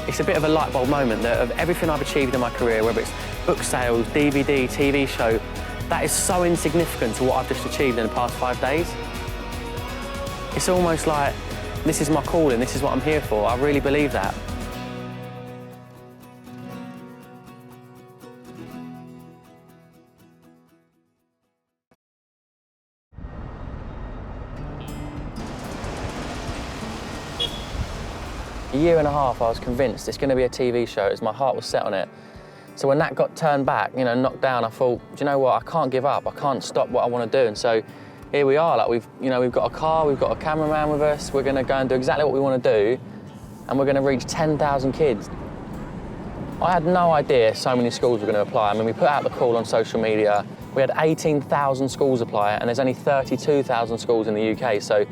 It's a bit of a light bulb moment that of everything I've achieved in my career, whether it's book sales, DVD, TV show, that is so insignificant to what I've just achieved in the past 5 days. It's almost like, this is my calling, this is what I'm here for. I really believe that. A year and a half, I was convinced it's going to be a TV show, as my heart was set on it. So when that got turned back, you know, knocked down, I thought, do you know what? I can't give up. I can't stop what I want to do. And so here we are. Like we've got a car, we've got a cameraman with us. We're going to go and do exactly what we want to do, and we're going to reach 10,000 kids. I had no idea so many schools were going to apply. I mean, we put out the call on social media. We had 18,000 schools apply, and there's only 32,000 schools in the UK. So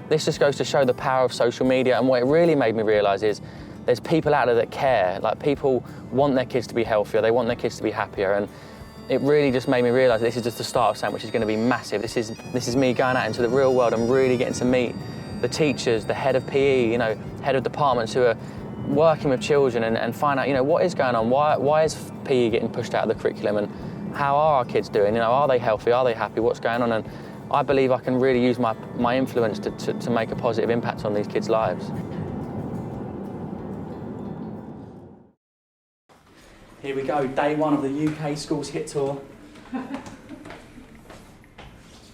this just goes to show the power of social media, and what it really made me realise is there's people out there that care. Like, people want their kids to be healthier, they want their kids to be happier, and it really just made me realise this is just the start of something which is going to be massive. This is me going out into the real world and really getting to meet the teachers, the head of PE, you know, head of departments who are working with children and find out, you know, what is going on, why is PE getting pushed out of the curriculum, and how are our kids doing, you know, are they healthy, are they happy, what's going on? And I believe I can really use my influence to make a positive impact on these kids' lives. Here we go, day one of the UK Schools HIIT Tour.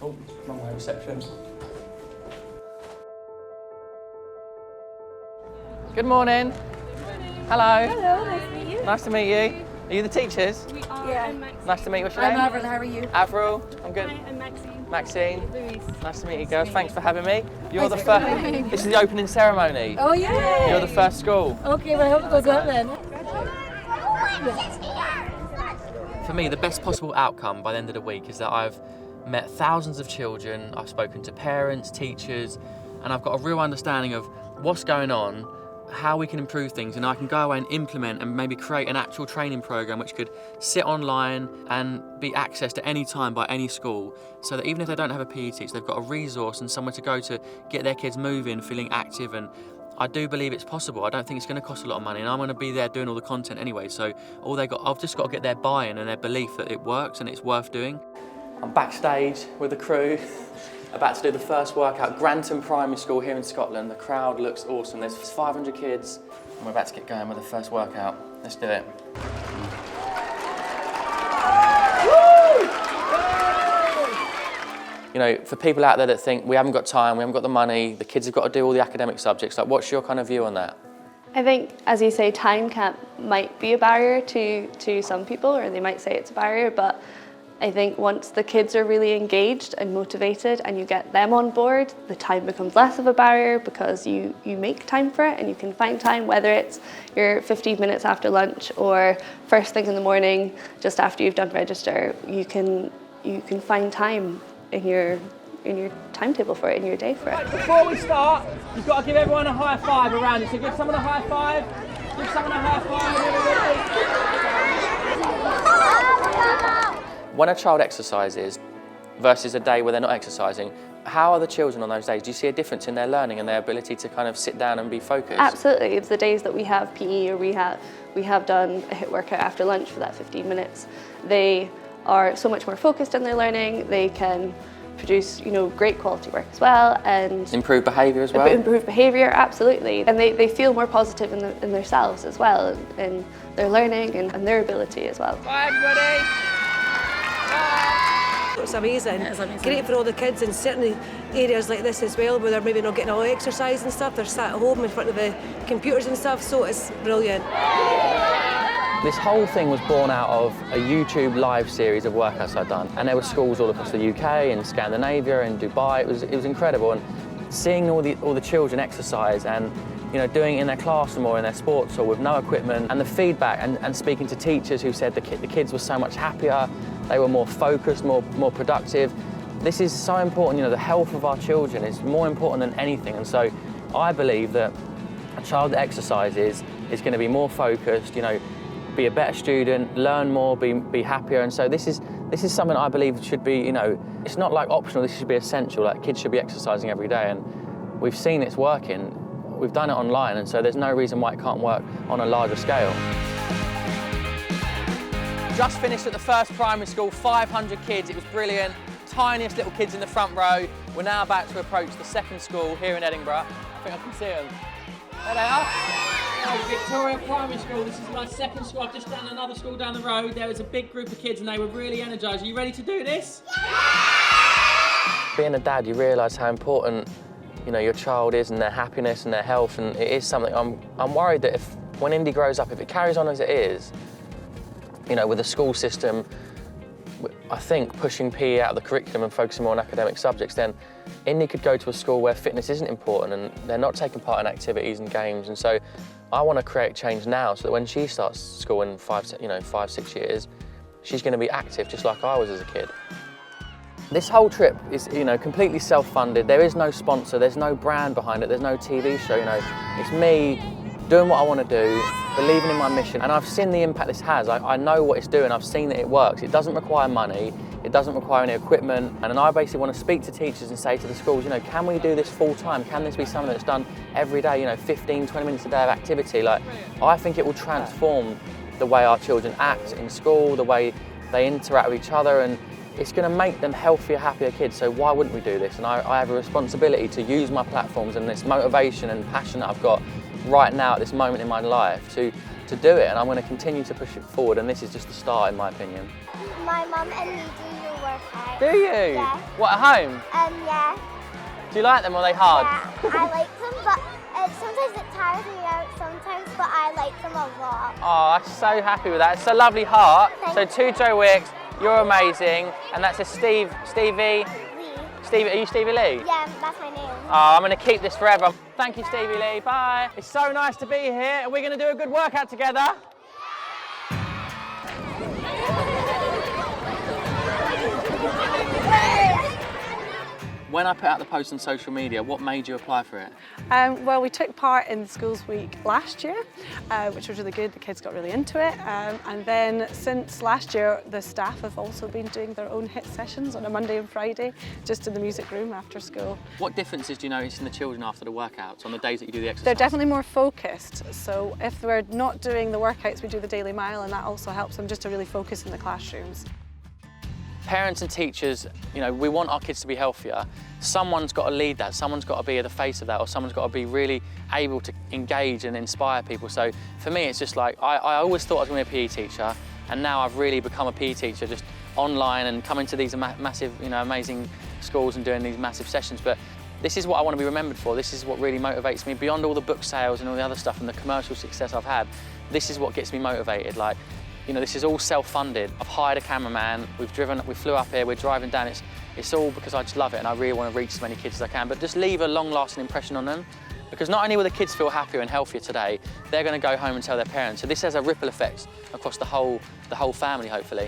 Oh, wrong way, reception. Good morning. Good morning. Hello. Hello, nice to meet you. Nice to meet you. Are you the teachers? We are. Yeah. I'm Maxine. Nice to meet you. What's your name? I'm Avril, how are you? Avril, I'm good. Hi, I'm Maxine. Maxine. Louise. Nice to meet you girls. Thanks for having me. You're the Thanks first. for coming. This is the opening ceremony. Oh yeah! You're the first school. Okay, well I hope it goes well then. For me, the best possible outcome by the end of the week is that I've met thousands of children, I've spoken to parents, teachers, and I've got a real understanding of what's going on, how we can improve things, and I can go away and implement and maybe create an actual training program which could sit online and be accessed at any time by any school, so that even if they don't have a PE teacher, they've got a resource and somewhere to go to get their kids moving, feeling active. And I do believe it's possible. I don't think it's going to cost a lot of money, and I'm going to be there doing all the content anyway, so I've just got to get their buy-in and their belief that it works and it's worth doing. I'm backstage with the crew, about to do the first workout, Grantham Primary School here in Scotland. The crowd looks awesome. There's 500 kids, and we're about to get going with the first workout. Let's do it. You know, for people out there that think we haven't got time, we haven't got the money, the kids have got to do all the academic subjects, like, what's your kind of view on that? I think, as you say, time might be a barrier to some people, or they might say it's a barrier, but I think once the kids are really engaged and motivated and you get them on board, the time becomes less of a barrier because you make time for it and you can find time, whether it's your 15 minutes after lunch or first thing in the morning, just after you've done register. You can find time in your timetable for it, in your day for it. Right, before we start, you've got to give everyone a high five around you. So give someone a high five, give someone a high five. When a child exercises versus a day where they're not exercising, how are the children on those days? Do you see a difference in their learning and their ability to kind of sit down and be focused? Absolutely. It's the days that we have PE or we have done a HIIT workout after lunch for that 15 minutes. They are so much more focused in their learning. They can produce, you know, great quality work as well, and improve behaviour as well. Improve behaviour, absolutely, and they feel more positive in themselves as well, in their learning and their ability as well. Bye everybody. It's amazing. Great for all the kids, and certainly areas like this as well where they're maybe not getting all the exercise and stuff, they're sat at home in front of the computers and stuff, so it's brilliant. This whole thing was born out of a YouTube live series of workouts I'd done, and there were schools all across the UK, in Scandinavia, in Dubai. It was incredible, and seeing all the children exercise and doing it in their classroom or in their sports or with no equipment, and the feedback and speaking to teachers who said the kids were so much happier, they were more focused, more productive. This is so important. The health of our children is more important than anything, and so I believe that a child that exercises is going to be more focused, be a better student, learn more, be happier. And so this is something I believe should be, it's not like optional, this should be essential. Like, kids should be exercising every day, and we've seen it's working. We've done it online, and so there's no reason why it can't work on a larger scale. Just finished at the first primary school, 500 kids, it was brilliant. Tiniest little kids in the front row. We're now about to approach the second school here in Edinburgh. I think I can see them. There they are. Victoria Primary School, this is my second school. I've just done another school down the road. There was a big group of kids and they were really energised. Are you ready to do this? Yeah! Being a dad, you realise how important your child is and their happiness and their health, and it is something I'm worried that when Indy grows up, if it carries on as it is, with the school system, I think pushing PE out of the curriculum and focusing more on academic subjects, then Indy could go to a school where fitness isn't important and they're not taking part in activities and games. And so I want to create change now so that when she starts school in 5-6 years, she's going to be active just like I was as a kid. This whole trip is, completely self-funded. There is no sponsor, there's no brand behind it, there's no TV show, It's me doing what I want to do, believing in my mission, and I've seen the impact this has. I know what it's doing, I've seen that it works. It doesn't require money, it doesn't require any equipment, and I basically want to speak to teachers and say to the schools, can we do this full time? Can this be something that's done every day, 15, 20 minutes a day of activity? I think it will transform the way our children act in school, the way they interact with each other, and it's going to make them healthier, happier kids, so why wouldn't we do this? And I have a responsibility to use my platforms and this motivation and passion that I've got right now at this moment in my life to do it, and I'm going to continue to push it forward, and this is just the start in my opinion. My mum and me do your workout. Do you? Yeah. What, at home? Yeah. Do you like them or are they hard? Yeah, I like them, but sometimes it tires me out sometimes, but I like them a lot. Oh, I'm so happy with that. It's a lovely heart. Thank So to Joe Wicks, you're amazing, and that's a Stevie. Lee. Stevie, are you Stevie Lee? Yeah, that's my name. Oh, I'm going to keep this forever. Thank you, Stevie Lee. Bye. It's so nice to be here, and we're going to do a good workout together. When I put out the post on social media, what made you apply for it? Well, we took part in the Schools Week last year, which was really good. The kids got really into it. And then since last year, the staff have also been doing their own HIIT sessions on a Monday and Friday, just in the music room after school. What differences do you notice in the children after the workouts on the days that you do the exercise? They're definitely more focused. So if we're not doing the workouts, we do the daily mile, and that also helps them just to really focus in the classrooms. Parents and teachers, we want our kids to be healthier. Someone's got to lead that, someone's got to be the face of that, or someone's got to be really able to engage and inspire people. So for me, it's just like, I always thought I was going to be a PE teacher, and now I've really become a PE teacher just online and coming to these massive, amazing schools and doing these massive sessions. But this is what I want to be remembered for. This is what really motivates me. Beyond all the book sales and all the other stuff and the commercial success I've had, this is what gets me motivated. This is all self-funded. I've hired a cameraman, we flew up here, we're driving down. It's all because I just love it, and I really want to reach as many kids as I can, but just leave a long-lasting impression on them. Because not only will the kids feel happier and healthier today, they're going to go home and tell their parents. So this has a ripple effect across the whole family, hopefully.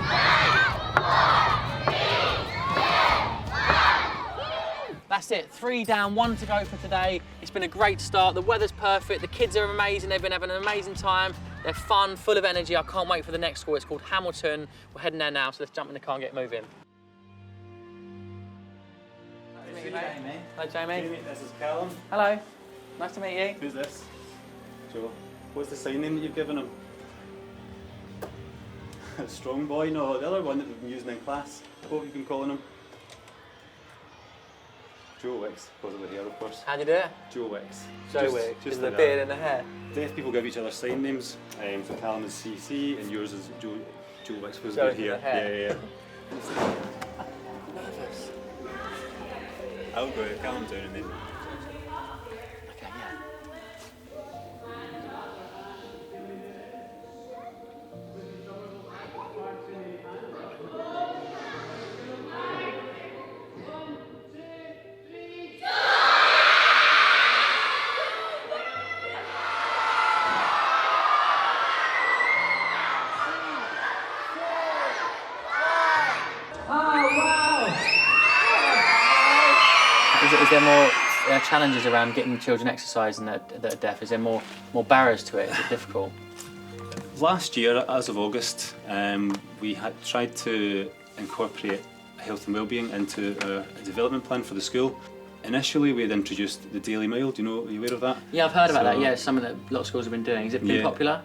That's it, 3 down, 1 to go for today. It's been a great start, the weather's perfect, the kids are amazing, they've been having an amazing time. They're fun, full of energy. I can't wait for the next school. It's called Hamilton. We're heading there now, so let's jump in the car and get moving. Nice to meet you, mate. Hello, Jamie. This is Callum. Hello. Nice to meet you. Who's this? Joe. What's the sign name that you've given him? Strong boy? No, the other one that we've been using in class. What have you been calling him? Joe Wicks, because over here, of course. How'd you do it? Joe Wicks. Joe Wicks. Just the beard and the hair. Deaf people give each other sign names. So Callum is CC and yours is Joe Wicks. Was Joe good here. Yeah. Nervous. I'll go Callum down and then. Okay, yeah. there more challenges around getting children exercising that are deaf? Is there more barriers to it? Is it difficult? Last year, as of August, we had tried to incorporate health and wellbeing into our development plan for the school. Initially, we had introduced the Daily Mile. Are you aware of that? Yeah, I've heard about that. Yeah, it's something that a lot of schools have been doing. Has it been popular?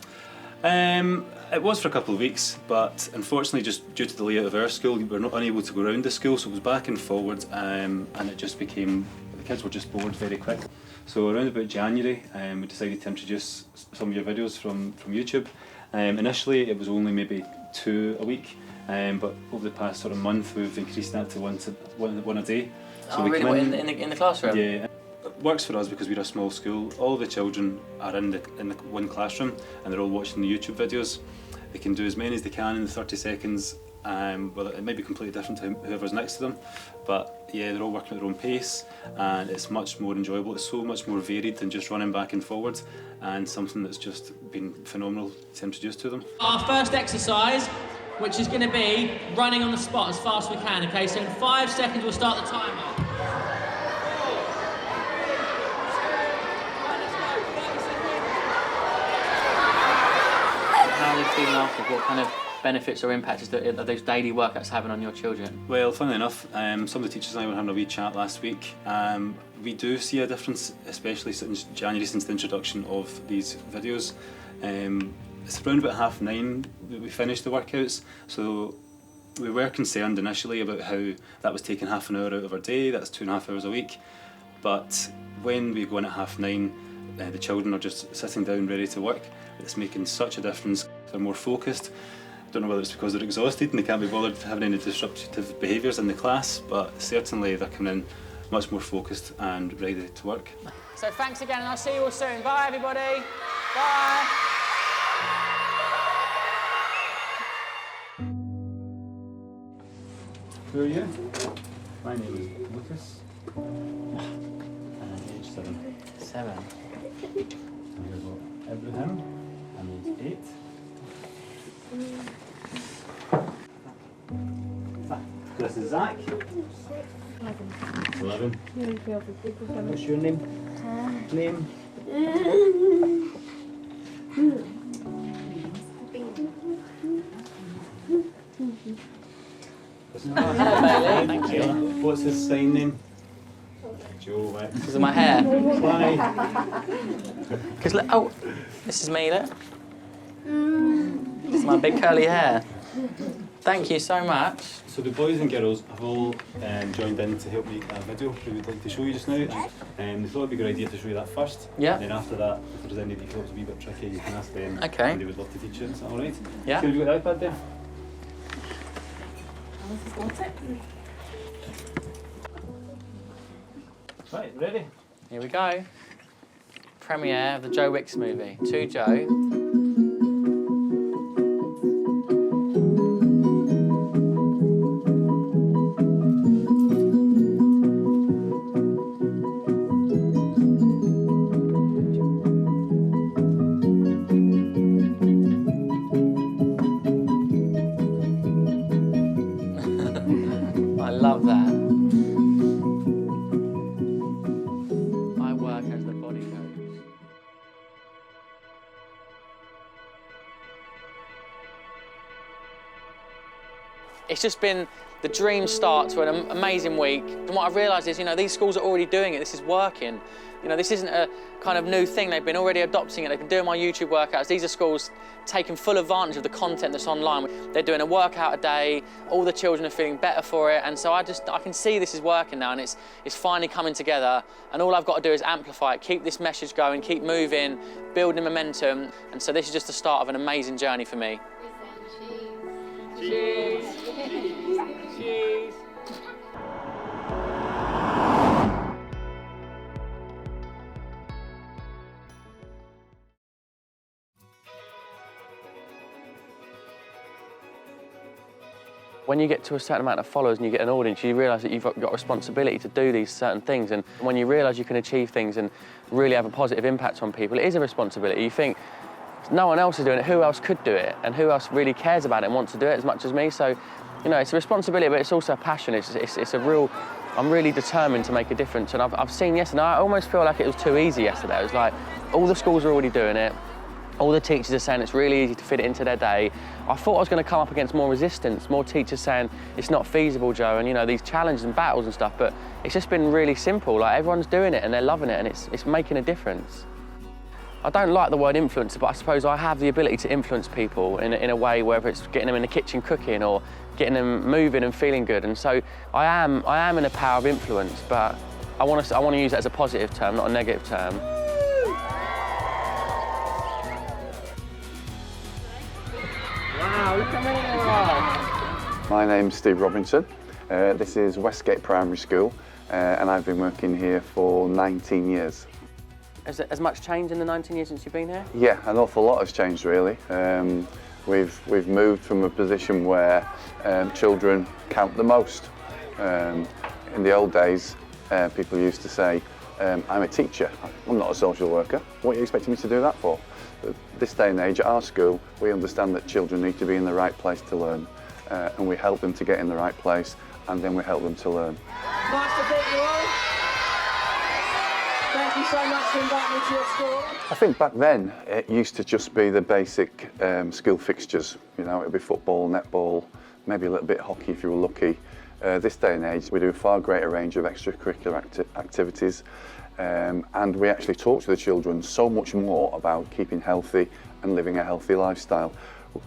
It was for a couple of weeks, but unfortunately, just due to the layout of our school, we were not unable to go around the school, so it was back and forwards, and it just became, the kids were just bored very quick. So around about January, we decided to introduce some of your videos from YouTube. Initially, it was only maybe 2 a week, but over the past sort of month, we've increased that to one a day. So we really? In the classroom? Yeah. It works for us because we're a small school. All the children are in the one classroom and they're all watching the YouTube videos. They can do as many as they can in the 30 seconds. Well, it might be completely different to whoever's next to them, but yeah, they're all working at their own pace and it's much more enjoyable. It's so much more varied than just running back and forwards, and something that's just been phenomenal to introduce to them. Our first exercise, which is going to be running on the spot as fast as we can, okay? So in 5 seconds we'll start the timer. How are they feeling after? What kind of benefits or impacts are those daily workouts having on your children? Well, funnily enough, some of the teachers and I were having a wee chat last week. We do see a difference, especially since January, since the introduction of these videos. It's around about 9:30 that we finished the workouts, so we were concerned initially about how that was taking half an hour out of our day. That's 2.5 hours a week. But when we go in at 9:30, the children are just sitting down ready to work. It's making such a difference. They're more focused. I don't know whether it's because they're exhausted and they can't be bothered having any disruptive behaviours in the class, but certainly they're coming in much more focused and ready to work. So thanks again, and I'll see you all soon. Bye, everybody. Bye. Who are you? My name is Lucas. And age 7. 7. And here's Ibrahim. And age 8. This is Zach. 11. What's your name? Name? Hello, Bailey. Thank you. What's his sign name? Joe. Right. Because of my hair. Why? Because look, oh, this is me, look. This is my big curly hair. Thank you so much. So the boys and girls have all joined in to help make a video we would like to show you just now. They thought it'd be a good idea to show you that first. Yeah. And then after that, if there's any that feels a wee bit tricky, you can ask them. Okay. And they would love to teach you. Is that all right? Yeah. So have you got the iPad there? Right, ready? Here we go. Premiere of the Joe Wicks movie. To Joe. I love that. I work as the body coach. It's just been the dream start to an amazing week. And what I've realised is, these schools are already doing it. This is working. This isn't a kind of new thing. They've been already adopting it. They've been doing my YouTube workouts. These are schools taking full advantage of the content that's online. They're doing a workout a day. All the children are feeling better for it. And so I can see this is working now, and it's finally coming together. And all I've got to do is amplify it, keep this message going, keep moving, building momentum. And so this is just the start of an amazing journey for me. Cheers. Cheers. When you get to a certain amount of followers and you get an audience, you realise that you've got a responsibility to do these certain things. And when you realise you can achieve things and really have a positive impact on people, it is a responsibility. You think, no one else is doing it, who else could do it? And who else really cares about it and wants to do it as much as me? So, it's a responsibility, but it's also a passion. It's a real I'm really determined to make a difference, and I've seen yesterday, I almost feel like it was too easy yesterday. It was like, all the schools are already doing it, all the teachers are saying it's really easy to fit it into their day. I thought I was going to come up against more resistance, more teachers saying it's not feasible, Joe, and you know, these challenges and battles and stuff, but it's just been really simple. Like, everyone's doing it and they're loving it, and it's making a difference. I don't like the word influencer, but I suppose I have the ability to influence people in a way, whether it's getting them in the kitchen cooking or getting them moving and feeling good. And so I am in a power of influence, but I want to use that as a positive term, not a negative term. Wow, look how many there are! My name's Steve Robinson. This is Westgate Primary School, and I've been working here for 19 years. Has much changed in the 19 years since you've been here? Yeah, an awful lot has changed really. We've moved from a position where children count the most. In the old days, people used to say, I'm a teacher, I'm not a social worker. What are you expecting me to do that for? But this day and age at our school, we understand that children need to be in the right place to learn, and we help them to get in the right place, and then we help them to learn. Nice to meet you all. Thank you so much for inviting me to your school. I think back then it used to just be the basic school fixtures. You know, it'd be football, netball, maybe a little bit of hockey if you were lucky. This day and age, we do a far greater range of extracurricular activities, and we actually talk to the children so much more about keeping healthy and living a healthy lifestyle.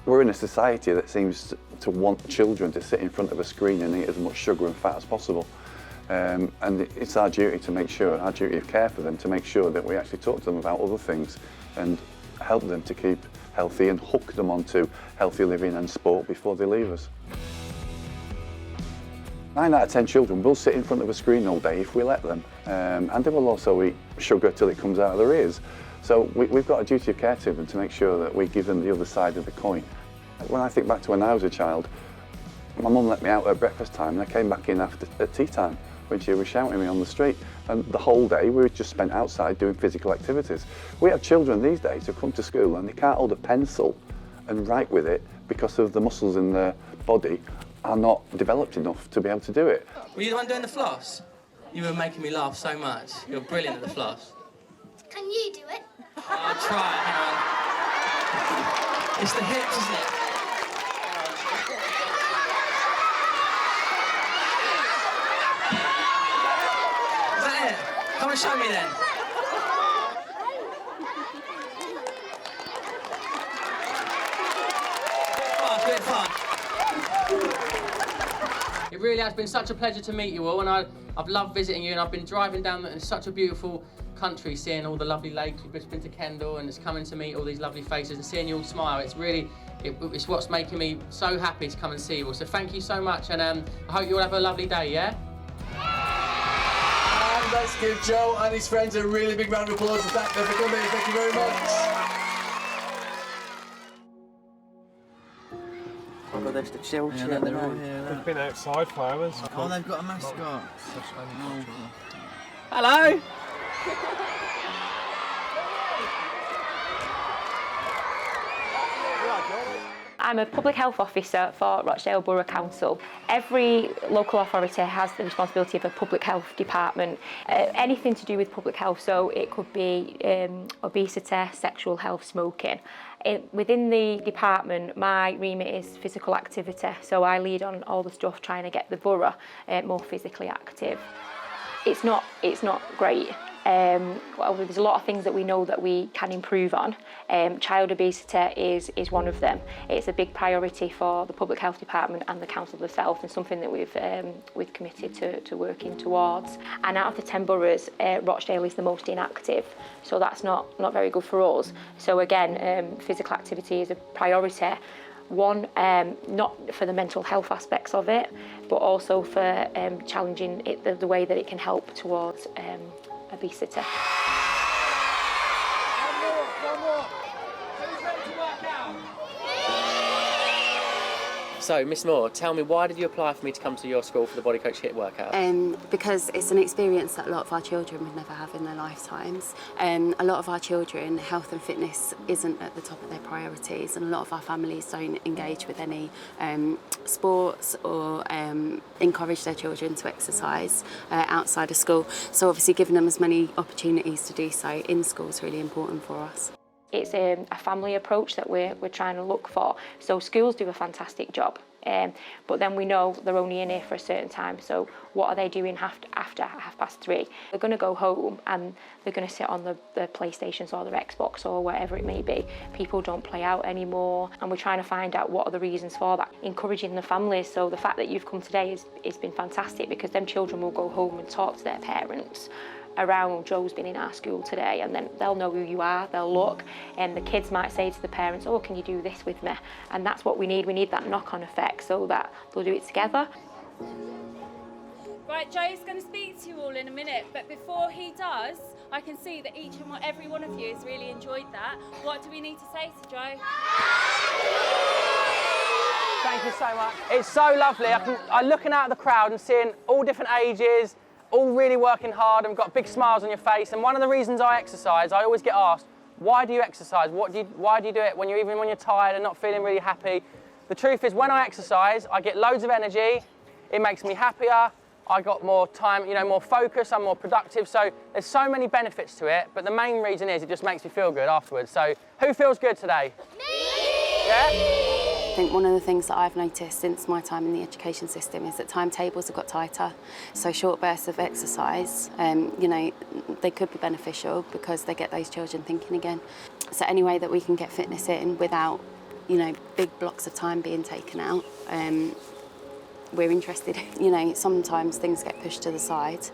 We're in a society that seems to want children to sit in front of a screen and eat as much sugar and fat as possible. And it's our duty to make sure, our duty of care for them, to make sure that we actually talk to them about other things and help them to keep healthy and hook them onto healthy living and sport before they leave us. 9 out of 10 children will sit in front of a screen all day if we let them, and they will also eat sugar till it comes out of their ears. So we've got a duty of care to them to make sure that we give them the other side of the coin. When I think back to when I was a child, my mum let me out at breakfast time and I came back in at tea time when she was shouting at me on the street, and the whole day we were just spent outside doing physical activities. We have children these days who come to school and they can't hold a pencil and write with it because of the muscles in their body are not developed enough to be able to do it. Were you the one doing the floss? You were making me laugh so much. You're brilliant at the floss. Can you do it? I'll try it, hang on. It's the hips, isn't it? Is that it? Come and show me then. Bit fast. It really has been such a pleasure to meet you all, and I've loved visiting you, and I've been driving down in such a beautiful country, seeing all the lovely lakes. We've just been to Kendal, and it's coming to meet all these lovely faces and seeing you all smile. It's really, it's what's making me so happy to come and see you all. So thank you so much, and I hope you all have a lovely day, yeah? And let's give Joe and his friends a really big round of applause and thank them for coming. Thank you very much. Oh, there's the children. Yeah, they're all here. They've been outside for hours. Oh, they've got a mascot. Hello. I'm a public health officer for Rochdale Borough Council. Every local authority has the responsibility of a public health department, anything to do with public health, so it could be obesity, sexual health, smoking. Within the department, my remit is physical activity, so I lead on all the stuff trying to get the borough more physically active. It's not great. Well, there's a lot of things that we know that we can improve on. Child obesity is one of them. It's a big priority for the Public Health Department and the Council themselves, and something that we've committed to working towards. And out of the 10 boroughs, Rochdale is the most inactive, so that's not very good for us. So again, physical activity is a priority. One, not for the mental health aspects of it, but also for challenging it the way that it can help towards obesity. So, Miss Moore, tell me, why did you apply for me to come to your school for the Body Coach HIIT workout? Because it's an experience that a lot of our children would never have in their lifetimes. A lot of our children, health and fitness isn't at the top of their priorities, and a lot of our families don't engage with any sports or encourage their children to exercise outside of school. So obviously giving them as many opportunities to do so in school is really important for us. It's a family approach that we're trying to look for. So schools do a fantastic job, but then we know they're only in here for a certain time. So what are they doing after 3:30? They're going to go home and they're going to sit on the PlayStations or their Xbox or whatever it may be. People don't play out anymore, and we're trying to find out what are the reasons for that. Encouraging the families. So the fact that you've come today has been fantastic, because them children will go home and talk to their parents around Joe's been in our school today, and then they'll know who you are, they'll look, and the kids might say to the parents, oh, can you do this with me? And that's what we need that knock-on effect, so that they'll do it together. Right, Joe's going to speak to you all in a minute, but before he does, I can see that every one of you has really enjoyed that. What do we need to say to Joe? Thank you so much. It's so lovely. I'm looking out at the crowd and seeing all different ages, all really working hard and got big smiles on your face. And one of the reasons I exercise, I always get asked, why do you exercise? Why do you do it when you're tired and not feeling really happy? The truth is, when I exercise, I get loads of energy. It makes me happier. I got more time, more focus. I'm more productive. So there's so many benefits to it. But the main reason is it just makes me feel good afterwards. So who feels good today? Me! Yeah? I think one of the things that I've noticed since my time in the education system is that timetables have got tighter. So short bursts of exercise, they could be beneficial because they get those children thinking again. So any way that we can get fitness in without, big blocks of time being taken out, we're interested. Sometimes things get pushed to the side,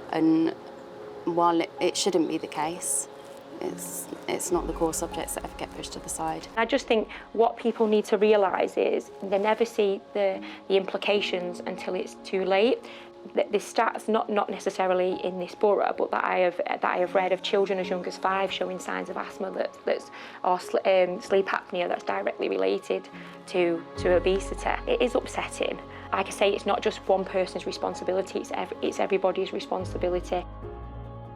and while it shouldn't be the case, it's not the core subjects that ever get pushed to the side. I just think what people need to realise is they never see the implications until it's too late. This starts not necessarily in this borough, but that I have read of children as young as 5 showing signs of asthma or sleep apnea that's directly related to obesity. It is upsetting. Like I say, it's not just one person's responsibility, it's everybody's responsibility.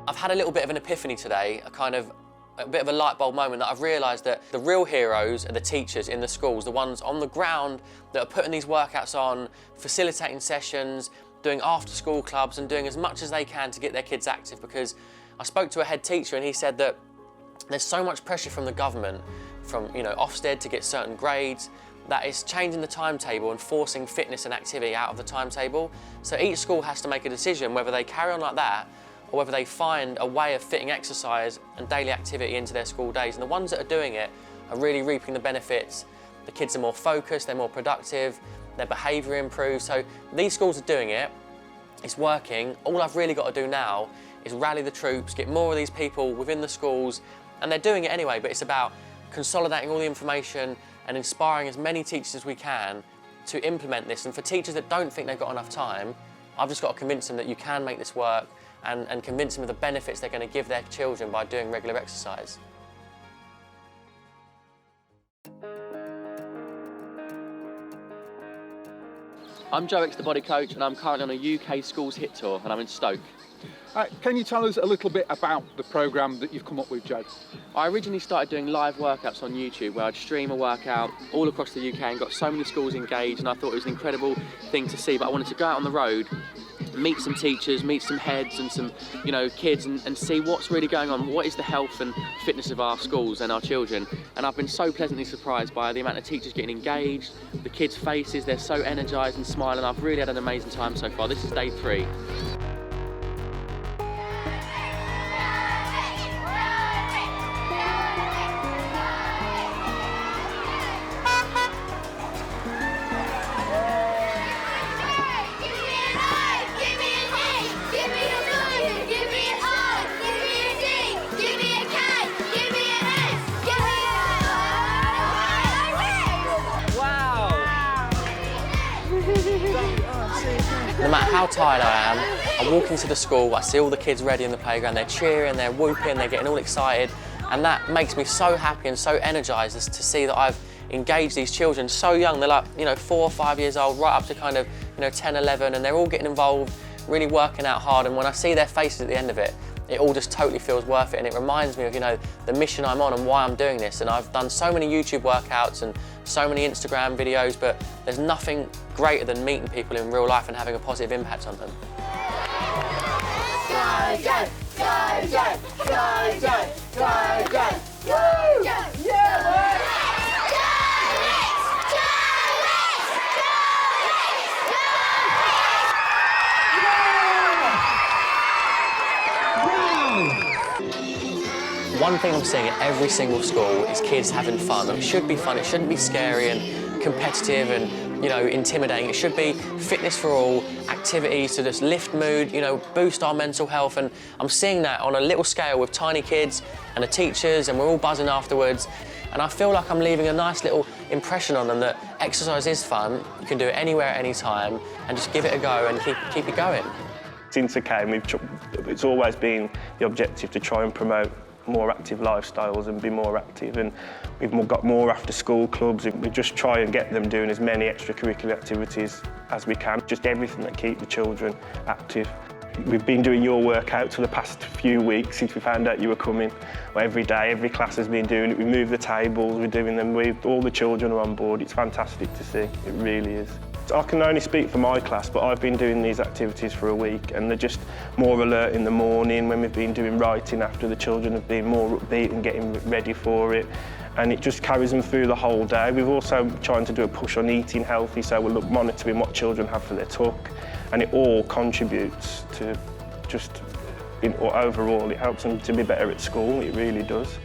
I've had a little bit of an epiphany today, a bit of a light bulb moment, that I've realised that the real heroes are the teachers in the schools, the ones on the ground that are putting these workouts on, facilitating sessions, doing after-school clubs and doing as much as they can to get their kids active. Because I spoke to a head teacher and he said that there's so much pressure from the government, from Ofsted to get certain grades, that it's changing the timetable and forcing fitness and activity out of the timetable. So each school has to make a decision whether they carry on like that or whether they find a way of fitting exercise and daily activity into their school days. And the ones that are doing it are really reaping the benefits. The kids are more focused, they're more productive, their behaviour improves. So these schools are doing it, it's working. All I've really got to do now is rally the troops, get more of these people within the schools, and they're doing it anyway, but it's about consolidating all the information and inspiring as many teachers as we can to implement this. And for teachers that don't think they've got enough time, I've just got to convince them that you can make this work and convince them of the benefits they're going to give their children by doing regular exercise. I'm Joe X, the Body Coach, and I'm currently on a UK Schools HIIT Tour, and I'm in Stoke. Can you tell us a little bit about the programme that you've come up with, Joe? I originally started doing live workouts on YouTube where I'd stream a workout all across the UK and got so many schools engaged, and I thought it was an incredible thing to see. But I wanted to go out on the road, meet some teachers, meet some heads and some kids and see what's really going on, what is the health and fitness of our schools and our children. And I've been so pleasantly surprised by the amount of teachers getting engaged, the kids' faces, they're so energised and smiling. I've really had an amazing time so far. This is day 3. No matter how tired I am, I walk into the school, I see all the kids ready in the playground, they're cheering, they're whooping, they're getting all excited, and that makes me so happy and so energised to see that I've engage these children so young. They're like, 4 or 5 years old, right up to kind of, 10, 11, and they're all getting involved, really working out hard. And when I see their faces at the end of it, it all just totally feels worth it. And it reminds me of, the mission I'm on and why I'm doing this. And I've done so many YouTube workouts and so many Instagram videos, but there's nothing greater than meeting people in real life and having a positive impact on them. Go, Joe! Go, Joe! Go, Joe! Go, Joe! Woo! Yeah, boy! One thing I'm seeing at every single school is kids having fun. And it should be fun, it shouldn't be scary and competitive and intimidating. It should be fitness for all, activities to just lift mood, boost our mental health. And I'm seeing that on a little scale with tiny kids and the teachers, and we're all buzzing afterwards. And I feel like I'm leaving a nice little impression on them that exercise is fun, you can do it anywhere at any time, and just give it a go and keep it going. Since I came, it's always been the objective to try and promote more active lifestyles and be more active, and we've got more after school clubs. We just try and get them doing as many extracurricular activities as we can, just everything that keep the children active. We've been doing your workout for the past few weeks since we found out you were coming. Every day, every class has been doing it. We move the tables, we're doing them, all the children are on board. It's fantastic to see, it really is. I can only speak for my class, but I've been doing these activities for a week and they're just more alert in the morning. When we've been doing writing after, the children have been more upbeat and getting ready for it, and it just carries them through the whole day. We've also trying to do a push on eating healthy, so we're monitoring what children have for their tuck, and it all contributes to just, overall, it helps them to be better at school, it really does.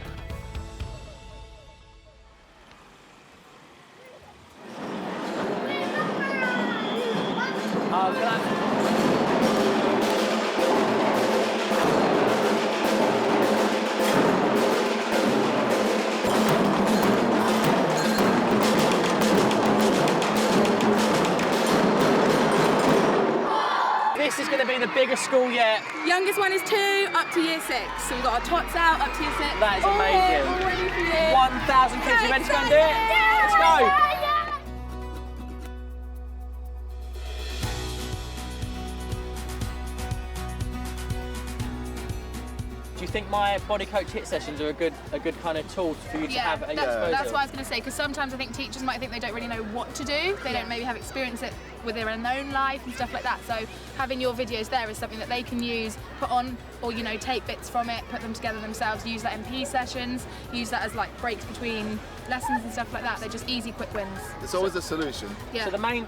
This is going to be the biggest school yet. Youngest one is 2, up to year 6. So we've got our tots out, up to year 6. That is amazing. All ready for you. 1,000 kids, you ready to go and do it? Yeah. Let's go. Do you think my body coach HIIT sessions are a good kind of tool for you to have at your disposal? That's what I was going to say, because sometimes I think teachers might think they don't really know what to do. They don't maybe have experience it with their own life and stuff like that. So having your videos there is something that they can use, put on, or take bits from it, put them together themselves, use that in PE sessions, use that as like breaks between lessons and stuff like that. They're just easy, quick wins. It's always a solution. Yeah. So the main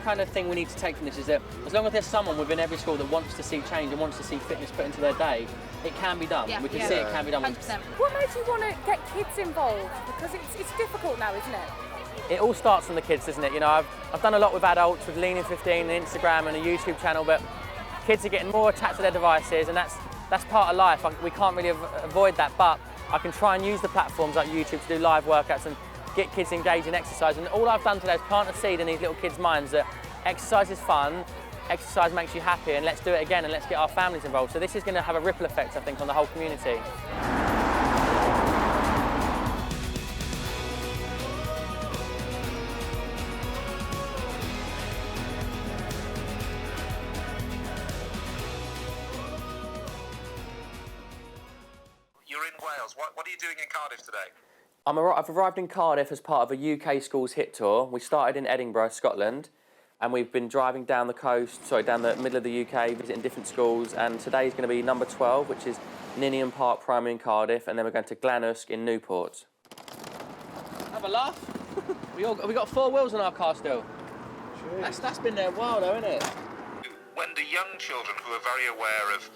kind of thing we need to take from this is that as long as there's someone within every school that wants to see change and wants to see fitness put into their day, it can be done. Yeah. We can see it can be done. 100%. What makes you want to get kids involved? Because it's difficult now, isn't it? It all starts from the kids, doesn't it? I've done a lot with adults, with Lean in 15 and Instagram and a YouTube channel, but kids are getting more attached to their devices, and that's part of life. We can't really avoid that, but I can try and use the platforms like YouTube to do live workouts and get kids engaged in exercise. And all I've done today is plant a seed in these little kids' minds that exercise is fun, exercise makes you happy, and let's do it again and let's get our families involved. So this is going to have a ripple effect, I think, on the whole community. You're in Wales. What are you doing in Cardiff today? I've arrived in Cardiff as part of a UK Schools HIIT Tour. We started in Edinburgh, Scotland, and we've been driving down down the middle of the UK, visiting different schools, and today is going to be number 12, which is Ninian Park Primary in Cardiff, and then we're going to Glanusk in Newport. Have a laugh. we got 4 wheels on our car still. That's been there a while though, isn't it? When the young children who are very aware of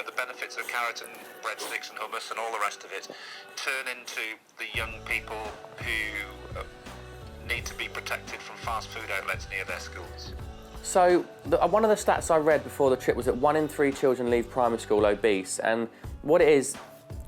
the benefits of carrot and breadsticks and hummus and all the rest of it turn into the young people who need to be protected from fast food outlets near their schools? So one of the stats I read before the trip was that 1 in 3 children leave primary school obese, and what it is,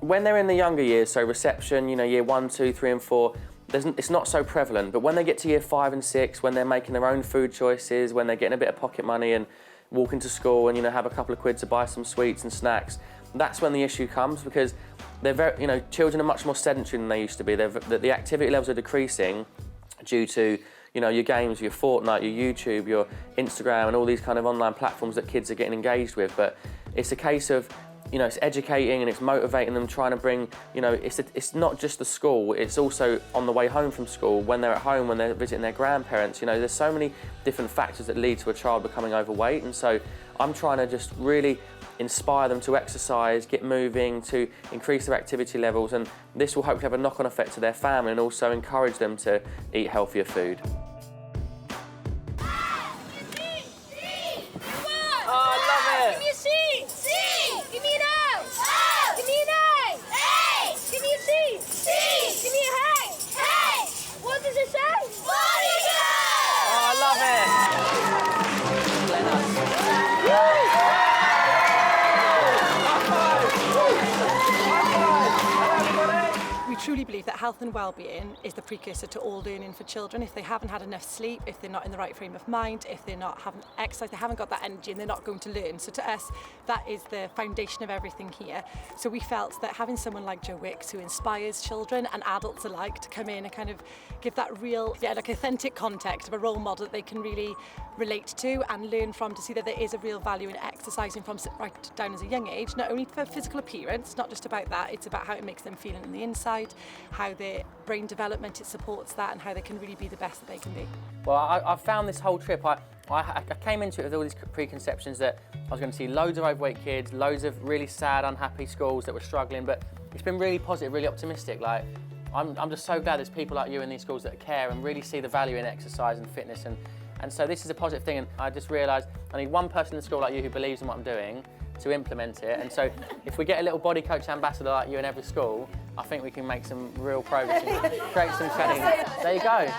when they're in the younger years, so reception, year 1, 2, 3 and 4, it's not so prevalent, but when they get to year 5 and 6, when they're making their own food choices, when they're getting a bit of pocket money and walking to school and have a couple of quid to buy some sweets and snacks, that's when the issue comes, because they're very, you know, children are much more sedentary than they used to be. The activity levels are decreasing due to, you know, your games, your Fortnite, your YouTube, your Instagram, and all these kind of online platforms that kids are getting engaged with. But it's a case of, you know, it's educating and it's motivating them, trying to bring, you know, it's not just the school, it's also on the way home from school, when they're at home, when they're visiting their grandparents. You know, there's so many different factors that lead to a child becoming overweight, and so I'm trying to just really inspire them to exercise, get moving, to increase their activity levels, and this will hopefully have a knock-on effect to their family and also encourage them to eat healthier food. Truly believe that health and well-being is the precursor to all learning for children. If they haven't had enough sleep, if they're not in the right frame of mind, if they're not having exercise, they haven't got that energy, and they're not going to learn. So to us, that is the foundation of everything here. So we felt that having someone like Jo Wicks, who inspires children and adults alike, to come in and kind of give that real, like authentic context of a role model that they can really relate to and learn from, to see that there is a real value in exercising from right down as a young age, not only for physical appearance, not just about that, it's about how it makes them feel on the inside, how their brain development, it supports that, and how they can really be the best that they can be. Well, I found this whole trip, I came into it with all these preconceptions that I was going to see loads of overweight kids, loads of really sad, unhappy schools that were struggling, but it's been really positive, really optimistic. Like, I'm just so glad there's people like you in these schools that care and really see the value in exercise and fitness, and so this is a positive thing, and I just realised I need one person in the school like you who believes in what I'm doing to implement it, and so if we get a little body coach ambassador like you in every school, I think we can make some real progress and create some change. There you go.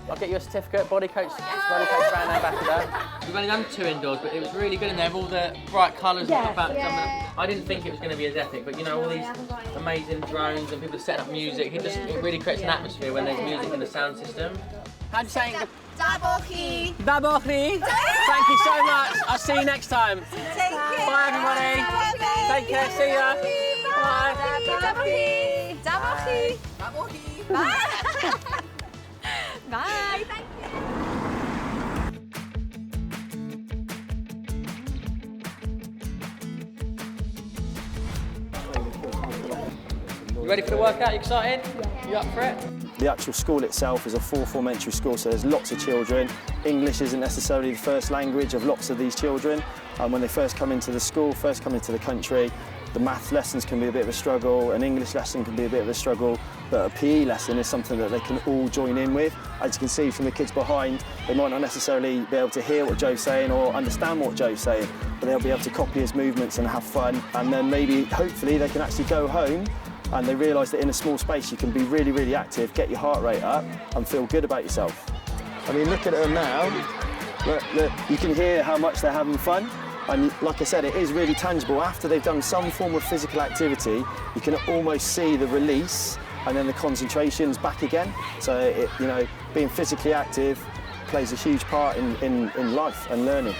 I'll get you a certificate, body coach brand ambassador. We've only done 2 indoors, but it was really good in there, all the bright colours. I didn't think it was going to be as epic, but you know, all these amazing drones and people setting up music, it really creates an atmosphere when there's music in the sound system. How do you say it? Dabochi. Dabochi. Thank you so much. I'll see you next time. Take care. Bye, everybody. Take care. See ya. Bye. Dabochi. Dabochi. Dabochi. Bye. Bye. Thank You ready for the workout? You excited? Yeah. You up for it? The actual school itself is a 4-form entry school, so there's lots of children. English isn't necessarily the first language of lots of these children. And when they first come into the school, first come into the country, the maths lessons can be a bit of a struggle, an English lesson can be a bit of a struggle, but a PE lesson is something that they can all join in with. As you can see from the kids behind, they might not necessarily be able to hear what Joe's saying or understand what Joe's saying, but they'll be able to copy his movements and have fun, and then maybe, hopefully, they can actually go home and they realise that in a small space you can be really, really active, get your heart rate up and feel good about yourself. I mean, look at them now. Look, you can hear how much they're having fun. And like I said, it is really tangible. After they've done some form of physical activity, you can almost see the release and then the concentration's back again. So, you know, being physically active plays a huge part in life and learning.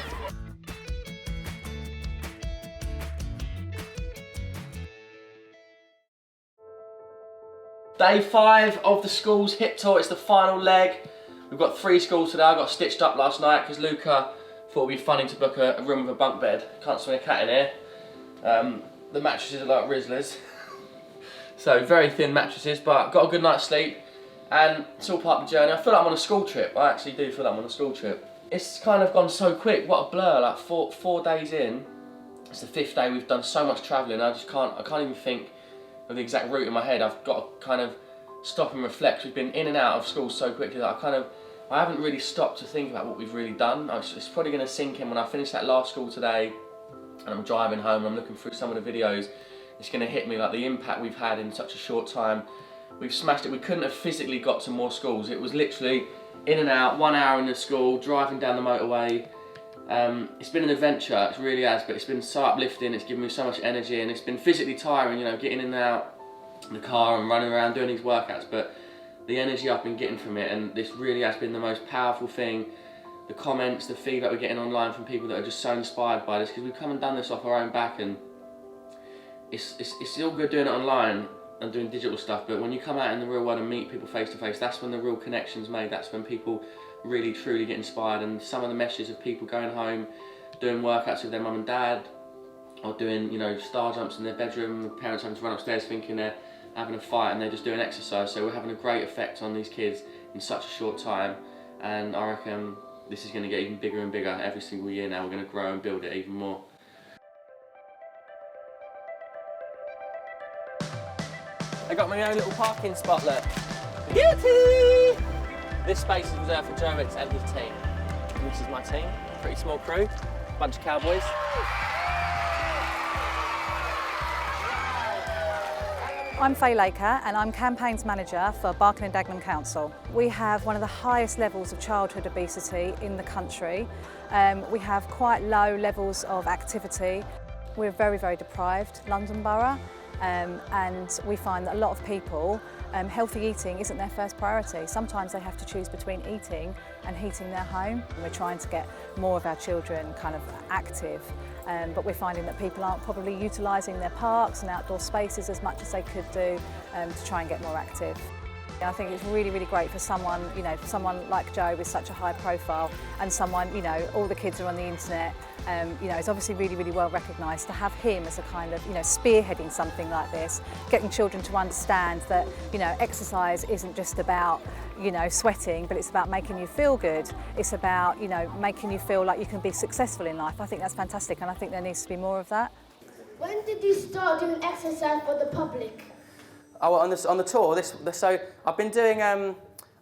Day 5 of the Schools HIIT Tour, it's the final leg. We've got 3 schools today. I got stitched up last night because Luca thought it'd be funny to book a room with a bunk bed. Can't swing a cat in here. The mattresses are like Rizzlers. So very thin mattresses, but got a good night's sleep and it's all part of the journey. I feel like I'm on a school trip. I actually do feel like I'm on a school trip. It's kind of gone so quick, what a blur, like four days in. It's the 5th day, we've done so much travelling, I can't even think of the exact route in my head. I've got to kind of stop and reflect. We've been in and out of school so quickly that I haven't really stopped to think about what we've really done. It's probably going to sink in when I finish that last school today and I'm driving home and I'm looking through some of the videos. It's going to hit me like the impact we've had in such a short time. We've smashed it. We couldn't have physically got to more schools. It was literally in and out, 1 hour in the school, driving down the motorway. It's been an adventure, it really has, but it's been so uplifting, it's given me so much energy, and it's been physically tiring, you know, getting in and out the car and running around doing these workouts, but the energy I've been getting from it, and this really has been the most powerful thing. The comments, the feedback we're getting online from people that are just so inspired by this, because we've come and done this off our own back, and it's all good doing it online and doing digital stuff, but when you come out in the real world and meet people face to face, that's when the real connection's made. That's when people really truly get inspired. And some of the messages of people going home, doing workouts with their mum and dad, or doing, you know, star jumps in their bedroom, parents having to run upstairs thinking they're having a fight and they're just doing exercise. So we're having a great effect on these kids in such a short time, and I reckon this is going to get even bigger and bigger every single year now. We're going to grow and build it even more. I got my own little parking spot, look. Guilty! This space is reserved for Joe Wicks and his team. This is my team, pretty small crew, bunch of cowboys. I'm Faye Laker and I'm Campaigns Manager for Barking and Dagenham Council. We have one of the highest levels of childhood obesity in the country. We have quite low levels of activity. We're very, very deprived London Borough, and we find that a lot of people, healthy eating isn't their first priority. Sometimes they have to choose between eating and heating their home. We're trying to get more of our children kind of active, but we're finding that people aren't probably utilising their parks and outdoor spaces as much as they could do to try and get more active. I think it's really, really great for someone, you know, someone like Joe with such a high profile, and someone, you know, all the kids are on the internet, you know, it's obviously really, really well recognised, to have him as a kind of, you know, spearheading something like this, getting children to understand that, you know, exercise isn't just about, you know, sweating, but it's about making you feel good. It's about, you know, making you feel like you can be successful in life. I think that's fantastic, and I think there needs to be more of that. When did you start doing exercise for the public? Oh, on the tour, so I've been doing,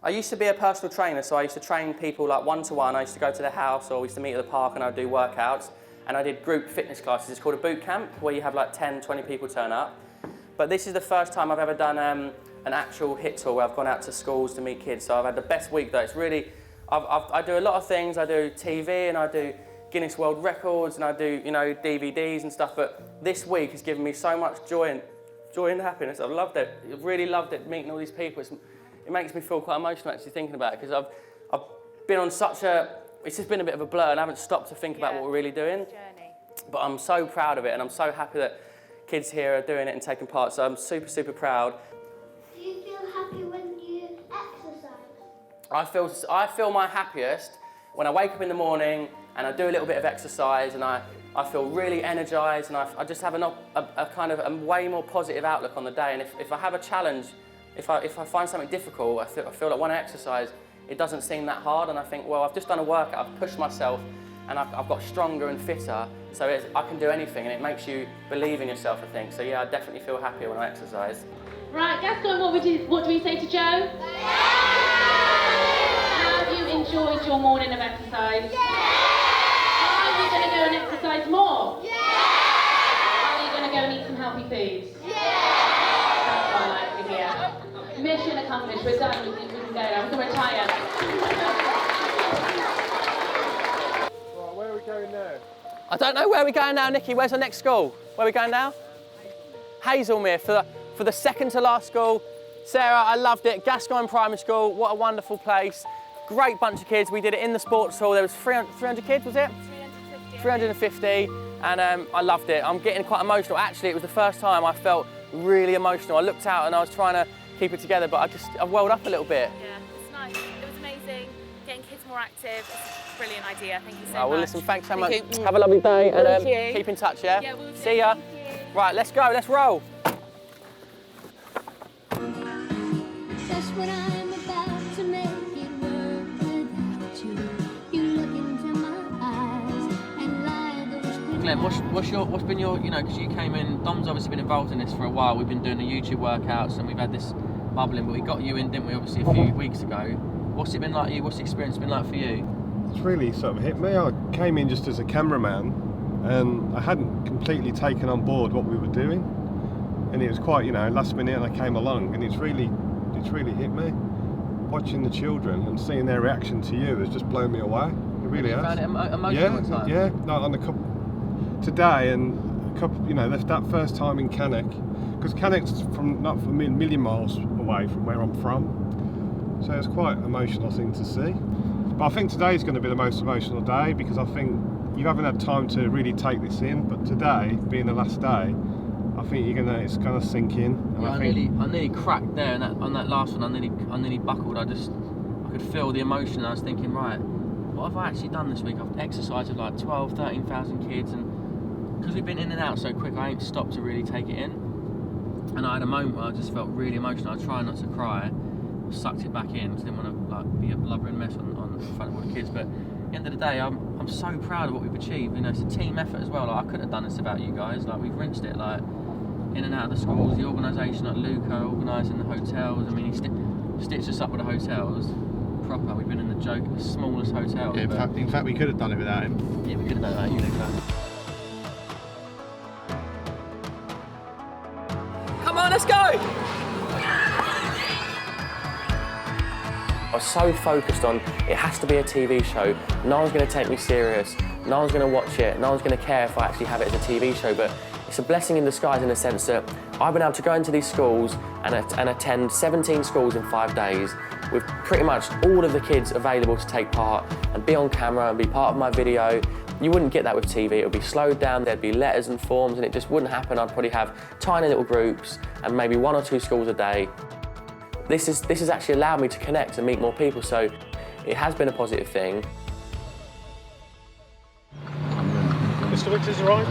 I used to be a personal trainer, so I used to train people like one-to-one. I used to go to their house, or we used to meet at the park and I'd do workouts. And I did group fitness classes. It's called a boot camp, where you have like 10, 20 people turn up. But this is the first time I've ever done an actual HIIT tour where I've gone out to schools to meet kids. So I've had the best week though. It's really, I do a lot of things. I do TV and I do Guinness World Records and I do, you know, DVDs and stuff. But this week has given me so much joy and happiness. I've loved it. I've really loved it, meeting all these people. It makes me feel quite emotional actually thinking about it, because I've been on such a, it's just been a bit of a blur and I haven't stopped to think about what we're really doing. But I'm so proud of it, and I'm so happy that kids here are doing it and taking part, so I'm super, super proud. Do you feel happy when you exercise? I feel my happiest when I wake up in the morning and I do a little bit of exercise, and I feel really energised, and I just have a kind of a way more positive outlook on the day. And if I have a challenge, if I find something difficult, I feel like when I exercise, it doesn't seem that hard, and I think, well, I've just done a workout, I've pushed myself, and I've got stronger and fitter, so I can do anything, and it makes you believe in yourself, I think. So yeah, I definitely feel happier when I exercise. Right, Gaston, what do we say to Joe? Have you enjoyed your morning of exercise? Are you going to go and exercise more? Are you going to go and eat some healthy foods? That's what I like to hear. Mission accomplished, we're done, we can go now, we can retire. Right, where are we going now? I don't know where we're going now, Nikki. Where's our next school? Where are we going now? Hazelmere, for the second to last school. Sarah, I loved it. Gascoigne Primary School, what a wonderful place. Great bunch of kids. We did it in the sports hall. There was 300 kids, was it? 350, and I loved it. I'm getting quite emotional. Actually, it was the first time I felt really emotional. I looked out and I was trying to keep it together, but I welled up a little bit. Yeah, it's nice. It was amazing. Getting kids more active. It's a brilliant idea. Thank you so Well, much. listen, thanks so much. Thank you. Have a lovely day, and Thank you. keep in touch, yeah? Yeah, we'll do. See ya. Right, let's go, let's roll. Just when I'm about to make it work without you, you look into my eyes and lie those. Glenn, what's been your, you know, because you came in, Dom's obviously been involved in this for a while. We've been doing the YouTube workouts and we've had this bubbling, but we got you in, didn't we, obviously a few weeks ago. What's it been like for you? What's the experience been like for you? It's really sort of hit me. I came in just as a cameraman and I hadn't completely taken on board what we were doing. And it was quite, you know, last minute and I came along, and it's really hit me. Watching the children and seeing their reaction to you has just blown me away. It really has. You found it emotional at times? Yeah, no, on the today and a couple, you know, that first time in Cannock, because Cannock's not a million miles away from where I'm from, so it's quite an emotional thing to see. But I think today's going to be the most emotional day, because I think you haven't had time to really take this in, but today, being the last day, I think it's gonna sink in. And Yeah, I nearly cracked there, and on that last one, I nearly buckled. I could feel the emotion. I was thinking, right, what have I actually done this week? I've exercised with like 12, 13,000 kids, and because we've been in and out so quick, I ain't stopped to really take it in. And I had a moment where I just felt really emotional. I was trying not to cry, sucked it back in, because I didn't want to like be a blubbering mess on in front of all the kids. But at the end of the day, I'm so proud of what we've achieved. You know, it's a team effort as well. Like, I couldn't have done this without you guys. Like, we've rinsed it, like, in and out of the schools, the organisation, like Luca organising the hotels. I mean, he stitched us up with the hotels. Proper. We've been in the smallest hotel. Yeah, in fact, we could have done it without him. Yeah, we could have done it without you, Luca. Come on, let's go! I was so focused on it has to be a TV show. No one's going to take me serious. No one's going to watch it. No one's going to care if I actually have it as a TV show. But it's a blessing in disguise in the sense that I've been able to go into these schools and attend 17 schools in 5 days with pretty much all of the kids available to take part and be on camera and be part of my video. You wouldn't get that with TV. It would be slowed down, there'd be letters and forms, and it just wouldn't happen. I'd probably have tiny little groups and maybe 1 or 2 schools a day. This has actually allowed me to connect and meet more people, so it has been a positive thing. Mr. Wicks arrived.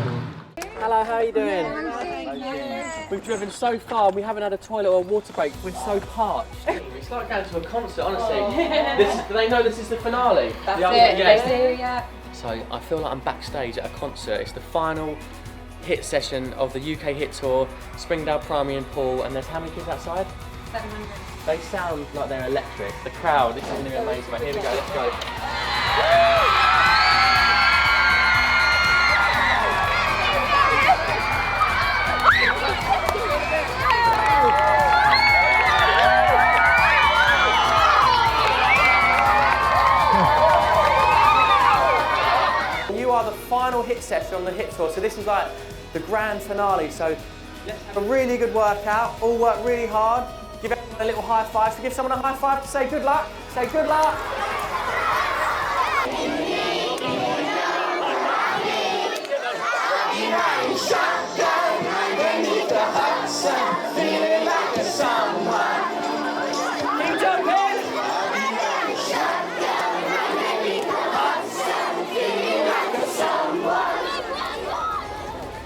Hello, how are you doing? We've driven so far and we haven't had a toilet or a water break. We're so parched. It's like going to a concert, honestly. Do they know this is the finale? That's yeah. So I feel like I'm backstage at a concert. It's the final HIIT session of the UK HIIT Tour, Springdale Primary and Pool, and there's how many kids outside? 700. They sound like they're electric. The crowd, this is going to be amazing. Right, here we go, let's go. You are the final HIIT session on the HIIT Tour, so this is like the grand finale. So let's have a really good workout, all work really hard. Give everyone a little high five. So give someone a high five to say good luck. Say good luck. Keep jumping.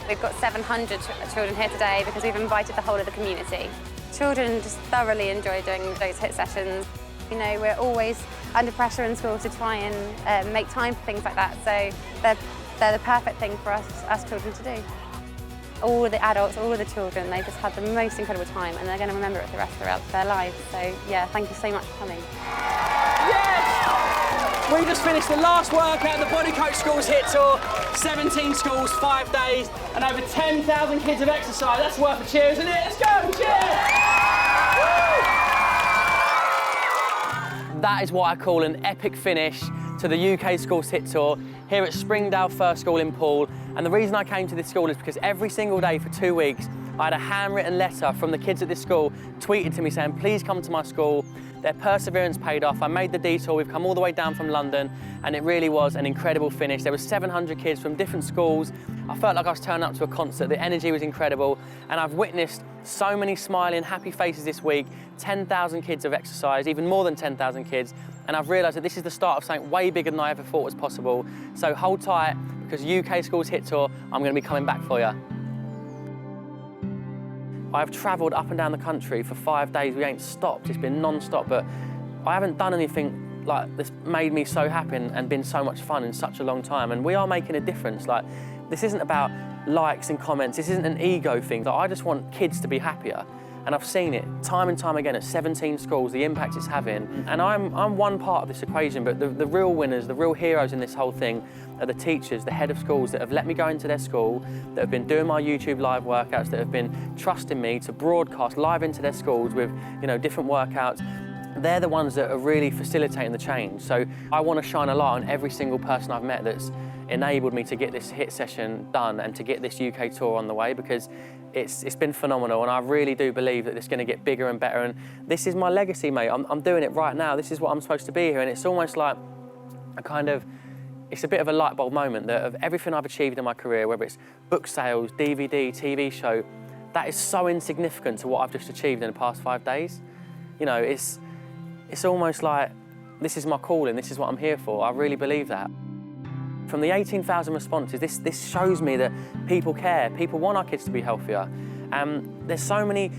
We've got 700 children here today because we've invited the whole of the community. Children just thoroughly enjoy doing those HIIT sessions. You know, we're always under pressure in school to try and make time for things like that, so they're the perfect thing for us children to do. All of the adults, all of the children, they just had the most incredible time and they're going to remember it for the rest of their lives. So yeah, thank you so much for coming. We just finished the last workout of the UK Schools HIIT Tour. 17 schools, 5 days, and over 10,000 kids have exercised. That's worth a cheer, isn't it? Let's go, cheers! That is what I call an epic finish to the UK Schools HIIT Tour here at Springdale First School in Poole. And the reason I came to this school is because every single day for 2 weeks, I had a handwritten letter from the kids at this school tweeted to me saying, please come to my school. Their perseverance paid off. I made the detour. We've come all the way down from London, and it really was an incredible finish. There were 700 kids from different schools. I felt like I was turning up to a concert. The energy was incredible, and I've witnessed so many smiling, happy faces this week. 10,000 kids have exercised, even more than 10,000 kids, and I've realised that this is the start of something way bigger than I ever thought was possible. So hold tight, because UK Schools HIIT Tour, I'm going to be coming back for you. I've travelled up and down the country for 5 days. We ain't stopped. It's been non-stop, but I haven't done anything like this made me so happy and been so much fun in such a long time. And we are making a difference. Like, this isn't about likes and comments. This isn't an ego thing. Like, I just want kids to be happier. And I've seen it time and time again at 17 schools, the impact it's having. And I'm one part of this equation, but the real winners, the real heroes in this whole thing are the teachers, the head of schools that have let me go into their school, that have been doing my YouTube live workouts, that have been trusting me to broadcast live into their schools with, you know, different workouts. They're the ones that are really facilitating the change. So I want to shine a light on every single person I've met that's enabled me to get this HIIT session done and to get this UK tour on the way, because it's been phenomenal, and I really do believe that it's going to get bigger and better, and this is my legacy, mate. I'm doing it right now. This is what I'm supposed to be here, and it's almost like it's a bit of a light bulb moment that of everything I've achieved in my career, whether it's book sales, DVD, TV show, that is so insignificant to what I've just achieved in the past 5 days. You know, it's almost like, this is my calling, this is what I'm here for. I really believe that. From the 18,000 responses, this shows me that people care, people want our kids to be healthier. There's so many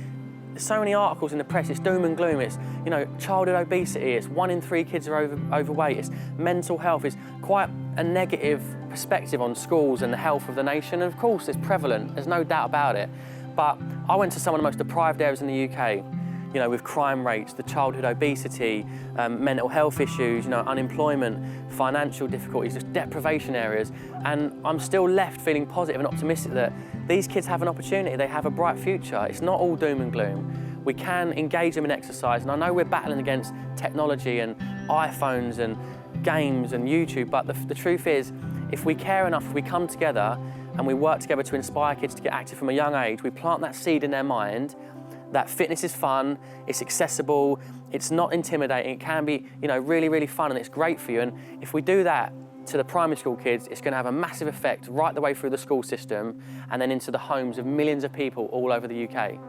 articles in the press, it's doom and gloom, it's, you know, childhood obesity, it's 1 in 3 kids are overweight, it's mental health, it's quite a negative perspective on schools and the health of the nation, and of course it's prevalent, there's no doubt about it. But I went to some of the most deprived areas in the UK, you know, with crime rates, the childhood obesity, mental health issues, you know, unemployment, financial difficulties, just deprivation areas, and I'm still left feeling positive and optimistic that these kids have an opportunity, they have a bright future. It's not all doom and gloom. We can engage them in exercise, and I know we're battling against technology and iPhones and games and YouTube, but the truth is, if we care enough, if we come together and we work together to inspire kids to get active from a young age, we plant that seed in their mind that fitness is fun, it's accessible, it's not intimidating, it can be, you know, really, really fun, and it's great for you. And if we do that to the primary school kids, it's going to have a massive effect right the way through the school system and then into the homes of millions of people all over the UK.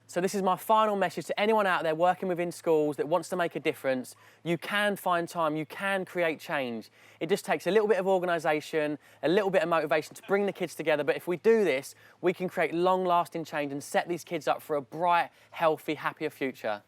So this is my final message to anyone out there working within schools that wants to make a difference. You can find time, you can create change. It just takes a little bit of organisation, a little bit of motivation to bring the kids together, but if we do this, we can create long-lasting change and set these kids up for a bright, healthy, happier future.